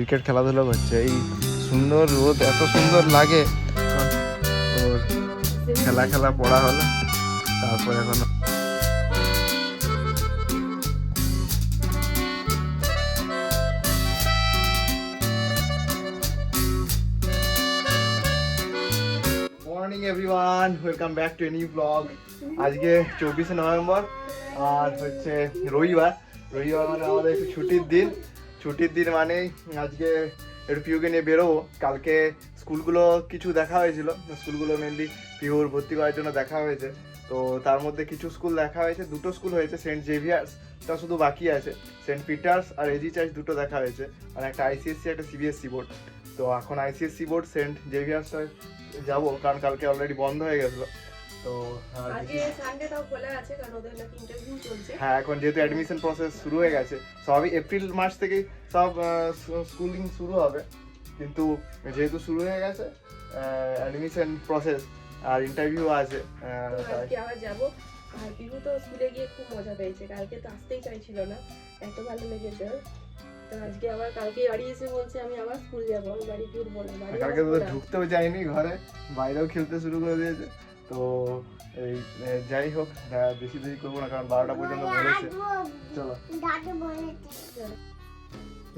Cricket খেলাধুলা করছে। এই সুন্দর রোদ, এত সুন্দর লাগে। ওর খেলা পড়া হলো, তারপর এখন morning everyone, welcome back to a new blog. আজকে 24শে নভেম্বর আর হচ্ছে রবিবার। মানে আমাদের একটু ছুটির দিন মানেই আজকে একটু পিউকে নিয়ে বেরোবো। কালকে স্কুলগুলো কিছু দেখা হয়েছিল, স্কুলগুলো মেনলি পিউর ভর্তি করার জন্য দেখা হয়েছে। তো তার মধ্যে কিছু স্কুল দেখা হয়েছে, দুটো স্কুল হয়েছে। সেন্ট জেভিয়ার্সটা শুধু বাকি আছে, সেন্ট পিটার্স আর এজি চার্চ দুটো দেখা হয়েছে, আর একটা আইসিএসসি একটা সিবিএসসি বোর্ড। তো এখন আইসিএসসি বোর্ড সেন্ট জেভিয়ার্সটা যাবো, কারণ কালকে অলরেডি বন্ধ হয়ে গেছিলো। তো হ্যাঁ, এখন যেহেতু অ্যাডমিশন প্রসেস শুরু হয়ে গেছে, সবই এপ্রিল মাস থেকেই সব স্কুলিং শুরু হবে। কিন্তু যেহেতু শুরু হয়ে গেছে অ্যাডমিশন প্রসেস আর ইন্টারভিউ আছে, আজকে আবার যাবো। আর পিহু তো স্কুলে গিয়ে খুব মজা পেয়েছে, কালকে তো আসতেই চাইছিল না, এত ভালো লেগেছে। তো আজকে আবার কালকে বাড়ি এসে বলছে আমি আবার স্কুল যাবো, আমি বাড়ি ফিরবো না। কালকে তো ঢুকতেও যায়নি ঘরে, বাইরেও খেলতে শুরু করে দিয়েছে। তো এই যাই হোক, বেশি দেরি করবো না, কারণ 12টা পর্যন্ত বলেছে। চলো,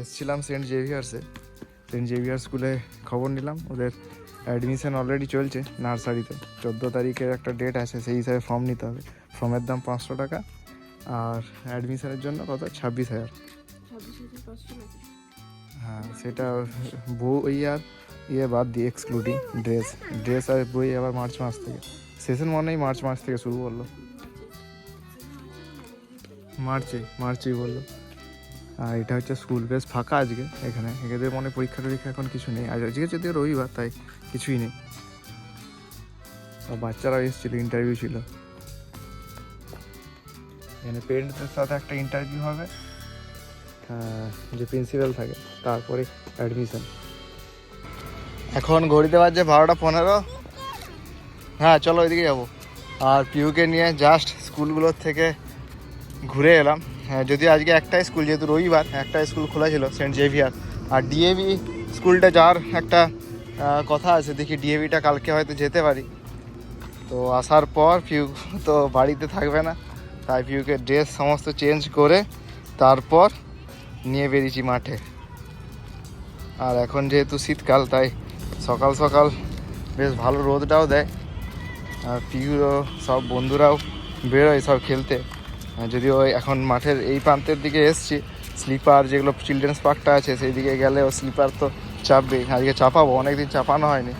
এসছিলাম সেন্ট জেভিয়ার্স স্কুলে, খবর নিলাম। ওদের অ্যাডমিশন অলরেডি চলছে নার্সারিতে। 14 তারিখের একটা ডেট আছে, সেই হিসাবে ফর্ম নিতে হবে। ফর্মের দাম 500 টাকা, আর অ্যাডমিশনের জন্য কত 26,000। হ্যাঁ, সেটা বই আর বাদ দিয়ে এক্সক্লুডিং ড্রেস আর বই আবার মার্চ মাস থেকে সেশন, মনেই মার্চ মাস থেকে শুরু করলো। মার্চেই বললো। আর এটা হচ্ছে স্কুল, বেশ ফাঁকা আজকে এখানে। এদের মনে পরীক্ষা এখন কিছু নেই আজকে, যদিও রবিবার তাই কিছুই নেই। বাচ্চারা এসেছিল, ইন্টারভিউ ছিল এখানে। পেরেন্টসদের সাথে একটা ইন্টারভিউ হবে, যে প্রিন্সিপাল থাকে, তারপরে অ্যাডমিশন। এখন ঘড়িতে বাজছে 12টা 15। হ্যাঁ চলো, ওইদিকে যাবো। আর পিউকে নিয়ে জাস্ট স্কুলগুলোর থেকে ঘুরে এলাম। হ্যাঁ, যদিও আজকে একটাই স্কুল, যেহেতু রবিবার একটা স্কুল খোলা ছিল, সেন্ট জেভিয়ার। আর ডিএভি স্কুলটা যাওয়ার একটা কথা আছে, দেখি ডিএভিটা কালকে হয়তো যেতে পারি। তো আসার পর পিউ তো বাড়িতে থাকবে না, তাই পিউকে ড্রেস সমস্ত চেঞ্জ করে তারপর নিয়ে বেরিয়েছি মাঠে। আর এখন যেহেতু শীতকাল, তাই সকাল সকাল বেশ ভালো রোদটাও দেয়। আর পিউরও সব বন্ধুরাও বেরোয় সব খেলতে। যদিও এখন মাঠের এই প্রান্তের দিকে এসছি, স্লিপার যেগুলো চিলড্রেন্স পার্কটা আছে সেই দিকে গেলে ও স্লিপার তো চাপবেই। আজকে চাপাবো, অনেকদিন চাপানো হয়নি।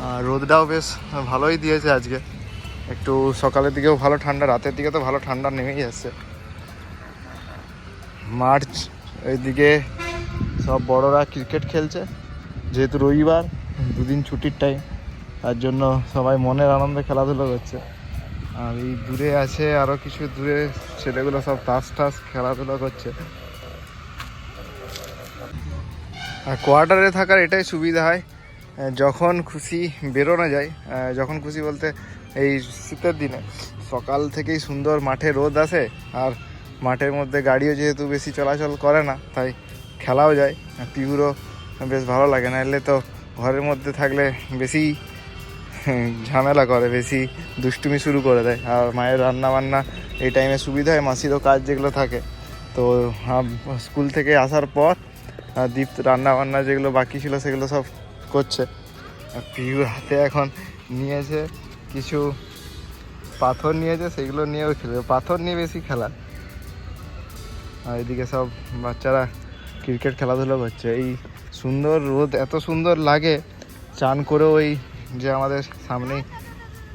আর রোদটাও বেশ ভালোই দিয়েছে আজকে, একটু সকালের দিকেও ভালো ঠান্ডা, রাতের দিকে তো ভালো ঠান্ডা নেমেই যাচ্ছে। মার্চ এইদিকে সব বড়রা ক্রিকেট খেলছে, যেহেতু রবিবার, দুদিন ছুটির টাইম, তার জন্য সবাই মনের আনন্দে খেলাধুলো করছে। আর এই দূরে আছে আরও কিছু দূরে ছেলেগুলো সব তাস খেলাধুলো করছে। আর কোয়ার্টারে থাকার এটাই সুবিধা হয়, যখন খুশি বেরোনো যায়। যখন খুশি বলতে এই শীতের দিনে সকাল থেকেই সুন্দর মাঠে রোদ আসে, আর মাঠের মধ্যে গাড়িও যেহেতু বেশি চলাচল করে না, তাই খেলাও যায়। পিউরও বেশ ভালো লাগে, না এলে তো ঘরের মধ্যে থাকলে বেশি ঝামেলা করে, বেশি দুষ্টুমি শুরু করে দেয়। আর মায়ের রান্না এই টাইমে সুবিধা হয়, মাসিরও কাজ যেগুলো থাকে। তো স্কুল থেকে আসার পর দীপ রান্না যেগুলো বাকি ছিল সেগুলো সব করছে। আর পিউর হাতে এখন নিয়েছে কিছু পাথর নিয়েছে, সেগুলো নিয়েও খেলবে, পাথর নিয়ে বেশি খেলা। আর এদিকে সব বাচ্চারা ক্রিকেট খেলাধুলো করছে। এই সুন্দর রোদ, এত সুন্দর লাগে। চান করে ওই যে আমাদের সামনেই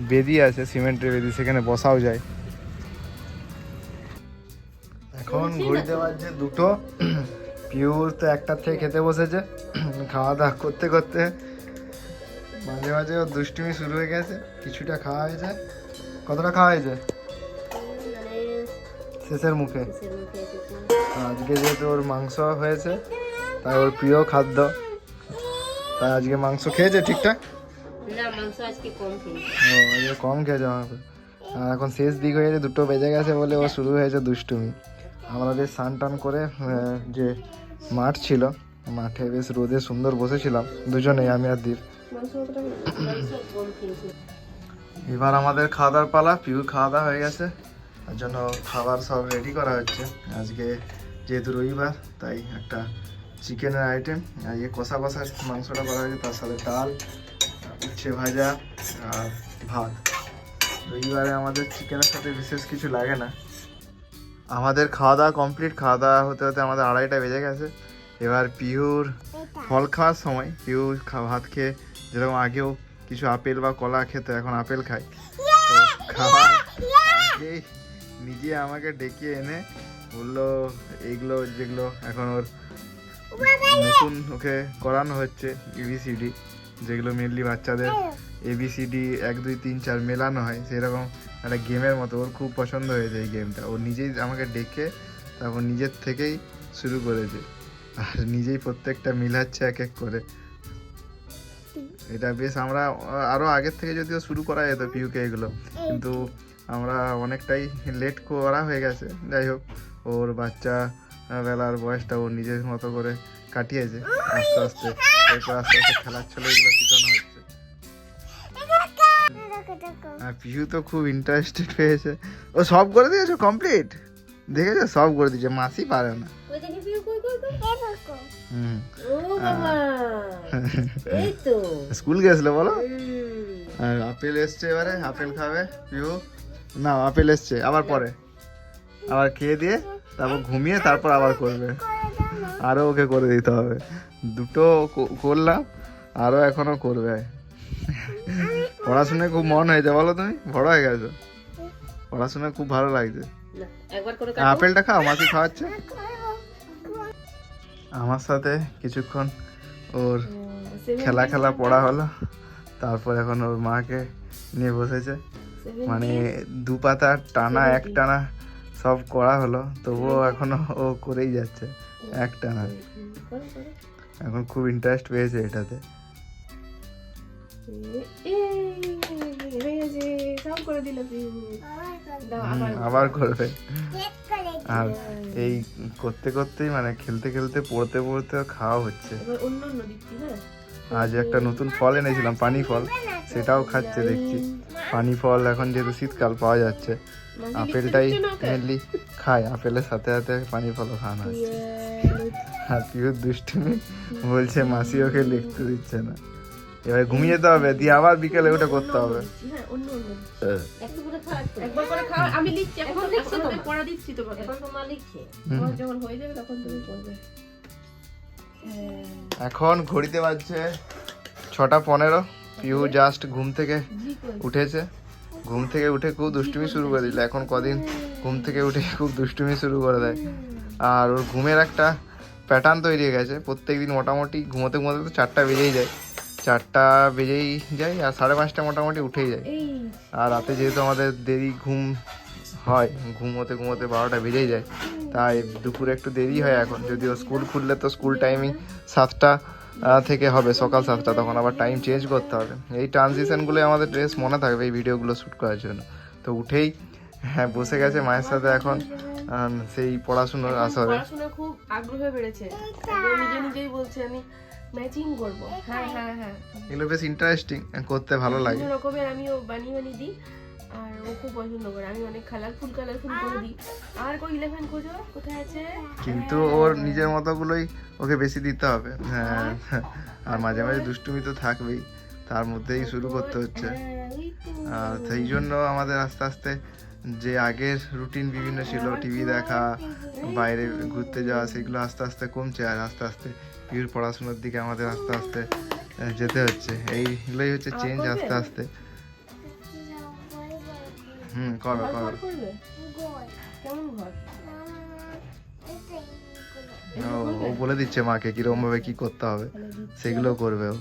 বেদি আছে, সিমেন্টের বেদি, সেখানে বসাও যায়। এখন ঘড়িতে বাজছে 2টো। পিউর তো 1টার থেকে খেতে বসেছে। খাওয়া দাওয়া করতে করতে মাঝে মাঝে ওর দুষ্টুমি শুরু হয়ে গেছে। কিছুটা খাওয়া হয়েছে। কতটা খাওয়া হয়েছে? শেষের মুখে। আজকে যেহেতু ওর মাংস হয়েছে, তাই ওর প্রিয় খাদ্য, তাই আজকে মাংস খেয়েছে ঠিকঠাক। আজকে কম খেয়েছে মাংস। আর এখন শেষ দিক হয়ে গেছে, 2টো বেজে গেছে বলে ও শুরু হয়েছে দুষ্টুমি। আমাদের স্নান টান করে যে মাঠ ছিল, মাঠে বেশ রোদে সুন্দর বসেছিলাম দুজনেই, আমি আর দীপ। এবার আমাদের খাওয়া দাওয়ার পালা। পিউর খাওয়া দাওয়া হয়ে গেছে, তার জন্য খাবার সব রেডি করা হচ্ছে। আজকে যেহেতু রবিবার তাই একটা চিকেনের আইটেম, আজকে কষা কষা মাংসটা করা হয়েছে, তার সাথে ডাল, উচ্ছে ভাজা আর ভাত। রবিবারে আমাদের চিকেনের সাথে বিশেষ কিছু লাগে না। আমাদের খাওয়া দাওয়া কমপ্লিট, খাওয়া দাওয়া হতে হতে আমাদের 2:30 বেজে গেছে। এবার পিউর ফল খাওয়ার সময়, পিউ ভাত খেয়ে যেরকম আগেও কিছু আপেল বা কলা খেতে, এখন আপেল খাই। তো খাওয়ার আগেই নিজে আমাকে ডেকে এনে বললো এইগুলো যেগুলো এখন ওর নতুন ওকে করানো হচ্ছে এবিসিডি, যেগুলো মেনলি বাচ্চাদের এবিসিডি 1 2 3 4 মেলানো হয়, সেরকম একটা গেমের মতো। ওর খুব পছন্দ হয়েছে এই গেমটা। ও নিজেই আমাকে ডেকে তারপর নিজের থেকেই শুরু করেছে, আর নিজেই প্রত্যেকটা মিলাচ্ছে এক এক করে। এটা বেশ, আমরা আরও আগের থেকে যদিও শুরু করা যেত পিউকে এগুলো, কিন্তু আমরা অনেকটাই লেট করা হয়ে গেছে। যাই হোক, ওর বাচ্চা বেলার বয়সটা ও নিজের মতো করে কাটিয়েছে আস্তে আস্তে। এরপর আস্তে আস্তে খেলার ছলে এগুলো শেখানো হচ্ছে। আর পিউ তো খুব ইন্টারেস্টেড হয়েছে। ও সব করে দিয়েছো কমপ্লিট, দেখেছো সব করে দিয়েছে, মাসি পারে না। স্কুল গেছিল বলো। আর আপেল এসছে, এবারে আপেল খাবে পিউ। না আপেল এসছে, আবার পরে আবার খেয়ে দিয়ে তারপর ঘুমিয়ে তারপর আবার করবে। আরো ওকে করে দিতে হবে। দুটো করলাম, আরো এখনো করবে। পড়াশোনায় খুব মন হয়েছে বলো, তুমি বড় হয়ে গেছো, পড়াশোনায় খুব ভালো লাগছে। আপেলটা খাও, মাসি খাওয়াচ্ছে। আমার সাথে কিছুক্ষণ ওর খেলা পড়া হলো, তারপর এখন ওর মাকে নিয়ে বসেছে। মানে 2 পাতা টানা এক টানা সব করা হলো, তবুও এখনো ও করেই যাচ্ছে এক টানা। এখন খুব ইন্টারেস্ট পেয়েছে এটাতে। আবার করবে। আর এই করতে করতেই মানে খেলতে খেলতে পড়তে পড়তে খাওয়া হচ্ছে। আজ একটা নতুন ফল এনেছিলাম, পানি ফল, সেটাও খাচ্ছে দেখছি। পানি ফল এখন যেহেতু শীতকাল পাওয়া যাচ্ছে, আপেলটাই মেনলি খায়, আপেলের সাথে সাথে পানি ফলও খাওয়ানো হচ্ছে। আর পিউর দুষ্টুমি, বলছে মাসি ওকে লিখতে দিচ্ছে না। এবার ঘুমিয়ে যেতে হবে, দিয়ে আবার বিকেলে ওটা করতে হবে। এখন ঘড়িতে বাজছে 6:15। পিউ জাস্ট ঘুম থেকে উঠেছে, ঘুম থেকে উঠে খুব দুষ্টুমি শুরু করে দিল। এখন কদিন ঘুম থেকে উঠে খুব দুষ্টুমি শুরু করে দেয়। আর ওর ঘুমের একটা প্যাটার্ন তৈরি হয়ে গেছে। প্রত্যেকদিন মোটামুটি ঘুমোতে ঘুমোতে তো 4টা বেজেই যায়, 4টা বেজেই যায়, আর 5:30 মোটামুটি উঠেই যায়। আর রাতে যেহেতু আমাদের দেরি ঘুম হয়, ঘুমোতে ঘুমোতে 12টা বেজেই যায়, তাই দুপুরে একটু দেরি হয়। এখন যদিও স্কুল খুললে তো স্কুল টাইমিং 7টা থেকে হবে, সকাল 7টা, তখন আবার টাইম চেঞ্জ করতে হবে। এই ট্রানজিশনগুলোই আমাদের ড্রেস মনে থাকবে এই ভিডিওগুলো শ্যুট করার জন্য। তো উঠেই হ্যাঁ বসে গেছে মায়ের সাথে এখন সেই পড়াশোনার আসরে। পড়াশোনা খুব আগ্রহ বেড়েছে, নিজে নিজেই বলছে আমি ম্যাচিং করব। হ্যাঁ হ্যাঁ হ্যাঁ, এগুলো বেশ ইন্টারেস্টিং, করতে ভালো লাগে। বিভিন্ন রকমের আমিও বানিয়ে দিই, আর ও খুব পছন্দ করে। আমি অনেক কালারফুল করে দিই। আর কো 11 খোঁজো কোথায় আছে, কিন্তু ওর নিজের মতোগুলোই ওকে বেশি দিতে হবে। হ্যাঁ, আর মাঝে মাঝে দুষ্টুমি তো থাকবেই, তার মধ্যেই শুরু করতে হচ্ছে। আর সেই জন্য আমাদের আস্তে আস্তে যে আগের রুটিন বিভিন্ন ছিল, টিভি দেখা, বাইরে ঘুরতে যাওয়া, সেগুলো আস্তে আস্তে কমছে। আর আস্তে আস্তে পিউর পড়াশোনার দিকে আমাদের আস্তে আস্তে যেতে হচ্ছে। এইগুলোই হচ্ছে চেঞ্জ আস্তে আস্তে। করবে ও বলে দিচ্ছে মাকে কিরকম ভাবে কি করতে হবে, সেগুলো করবে ও।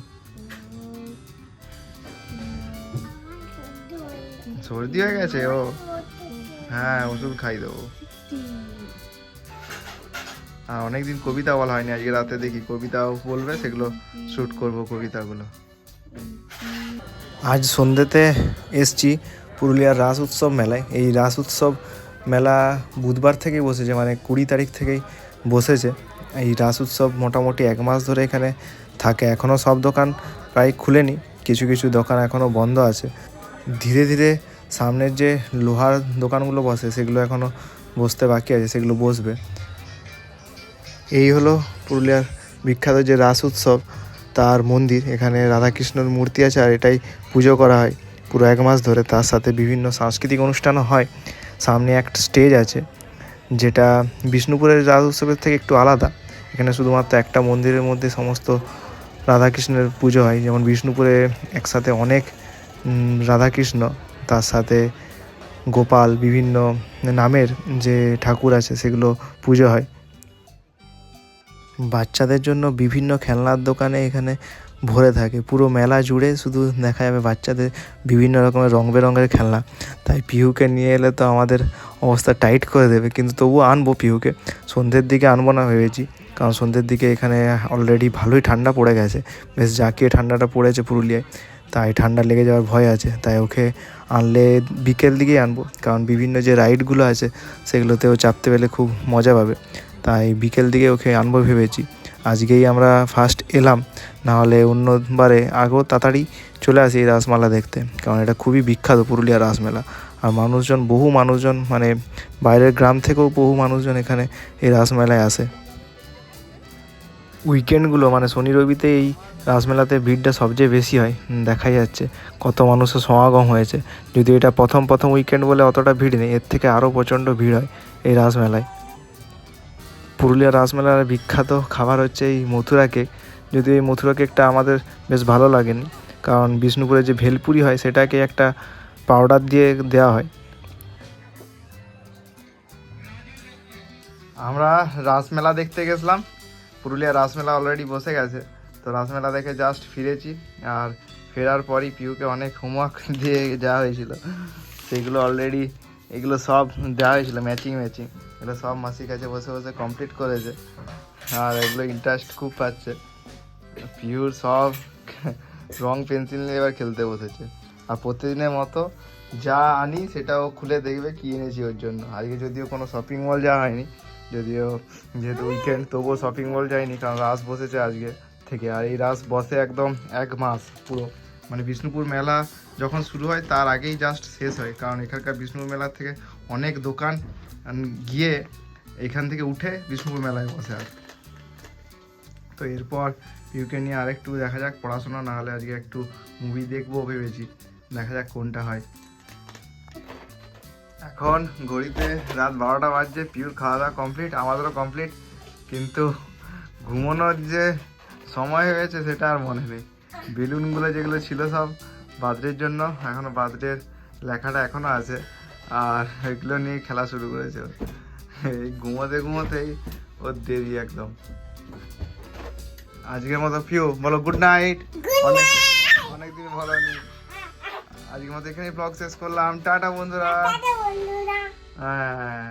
সর্দি হয়ে গেছে ও, হ্যাঁ ওষুধ খাই দেবো। আর অনেকদিন কবিতা বলা হয়নি, আজকে রাতে দেখি কবিতাও বলবে, সেগুলো শুট করব কবিতাগুলো। আজ সন্ধ্যেতে এসছি পুরুলিয়ার রাস উৎসব মেলায়। এই রাস উৎসব মেলা বুধবার থেকেই বসেছে, মানে 20 তারিখ থেকেই বসেছে। এই রাস উৎসব মোটামুটি 1 মাস ধরে এখানে থাকে। এখনও সব দোকান প্রায় খুলেনি, কিছু কিছু দোকান এখনও বন্ধ আছে। ধীরে ধীরে সামনের যে লোহার দোকানগুলো বসে সেগুলো এখনও বসতে বাকি আছে, সেগুলো বসবে। এই হলো পুরুলিয়ার বিখ্যাত যে রাস উৎসব তার মন্দির। এখানে রাধাকৃষ্ণর মূর্তি আছে আর এটাই পুজো করা হয় পুরো 1 মাস ধরে। তার সাথে বিভিন্ন সাংস্কৃতিক অনুষ্ঠানও হয়। সামনে একটা স্টেজ আছে যেটা বিষ্ণুপুরের রাস উৎসবের থেকে একটু আলাদা। এখানে শুধুমাত্র একটা মন্দিরের মধ্যে সমস্ত রাধাকৃষ্ণের পুজো হয়। যেমন বিষ্ণুপুরে একসাথে অনেক রাধাকৃষ্ণ, তার সাথে গোপাল, বিভিন্ন নামের যে ঠাকুর আছে সেগুলো পুজো হয়। বাচ্চাদের জন্য বিভিন্ন খেলনার দোকানে এখানে ভরে থাকে। পুরো মেলা জুড়ে শুধু দেখা যাবে বাচ্চাদের বিভিন্ন রকমের রং বেরঙের খেলনা। তাই পিহুকে নিয়ে এলে তো আমাদের অবস্থা টাইট করে দেবে, কিন্তু তবুও আনবো পিহুকে। সন্ধ্যের দিকে আনবো না ভেবেছি, কারণ সন্ধ্যের দিকে এখানে অলরেডি ভালোই ঠান্ডা পড়ে গেছে, বেশ জাঁকিয়ে ঠান্ডাটা পড়েছে পুরুলিয়ায়। তাই ঠান্ডা লেগে যাওয়ার ভয় আছে। তাই ওকে আনলে বিকেল দিকেই আনবো, কারণ বিভিন্ন যে রাইডগুলো আছে সেগুলোতেও চাপতে পেলে খুব মজা পাবে। তাই বিকেল দিকে ওকে আনবো ভেবেছি। আজকেই আমরা ফার্স্ট এলাম, নাহলে অন্যবারে আগেও তাড়াতাড়ি চলে আসি এই রাসমেলা দেখতে, কারণ এটা খুবই বিখ্যাত পুরুলিয়া রাসমেলা। আর মানুষজন, বহু মানুষজন, মানে বাইরের গ্রাম থেকেও বহু মানুষজন এখানে এই রাসমেলায় আসে। উইকেন্ডগুলো মানে শনি রবিতে এই রাসমেলাতে ভিড়টা সবচেয়ে বেশি হয়, দেখা যাচ্ছে কত মানুষের সমাগম হয়েছে। যদি এটা প্রথম উইকেন্ড বলে অতটা ভিড় নেই, এর থেকে আরও প্রচণ্ড ভিড় হয় এই রাসমেলায়। পুরুলিয়া রাসমেলার বিখ্যাত খাবার হচ্ছে এই মথুরা কেক। যদিও এই মথুরা কেকটা আমাদের বেশ ভালো লাগেনি, কারণ বিষ্ণুপুরে যে ভেলপুরি হয় সেটাকে একটা পাউডার দিয়ে দেওয়া হয়। আমরা রাসমেলা দেখতে গেছিলাম, পুরুলিয়া রাসমেলা অলরেডি বসে গেছে। তো রাসমেলা দেখে জাস্ট ফিরেছি, আর ফেরার পরই পিউকে অনেক হোমওয়ার্ক দিয়ে যাওয়া হয়েছিল। সেগুলো অলরেডি, এগুলো সব দেওয়া হয়েছিল ম্যাচিং, এগুলো সব মাসির কাছে বসে বসে কমপ্লিট করেছে। আর এগুলো ইন্টারেস্ট খুব পাচ্ছে। পিউর সব রং পেন্সিল নিয়ে এবার খেলতে বসেছে। আর প্রতিদিনের মতো যা আনি সেটাও খুলে দেখবে কী এনেছি ওর জন্য। আজকে যদিও কোনো শপিং মল যাওয়া হয়নি, যদিও যেহেতু উইকেন্ড, তবুও শপিং মল যায়নি, কারণ রাস বসেছে আজকে থেকে। আর এই রাস বসে একদম 1 মাস পুরো, মানে বিষ্ণুপুর মেলা যখন শুরু হয় তার আগেই জাস্ট শেষ হয়। কারণ এখানকার বিষ্ণুপুর মেলার থেকে অনেক দোকান গিয়ে এখান থেকে উঠে বিষ্ণুপুর মেলায় বসে। আর তো এরপর পিউকে নিয়ে আরেকটু দেখা যাক পড়াশোনা, না হলে আজকে একটু মুভি দেখবো ভেবেছি, দেখা যাক কোনটা হয়। এখন ঘড়িতে রাত 12টা বাজছে। পিউর খাওয়া দাওয়া কমপ্লিট, আমাদেরও কমপ্লিট, কিন্তু ঘুমানোর যে সময় হয়েছে সেটা আর মনে নেই। বেলুনগুলো যেগুলো ছিল সব বার্থডের জন্য, এখনও বার্থডের লেখাটা এখনও আছে, আর এগুলো নিয়ে খেলা শুরু করেছে। এই ঘুমোতেই ওর দেরি একদম। আজকের মতো পিউ বলো গুড নাইট। অনেকদিন বলোনি। আজকের মতো এখানেই ব্লগ শেষ করলাম। টাটা বন্ধুরা। হ্যাঁ।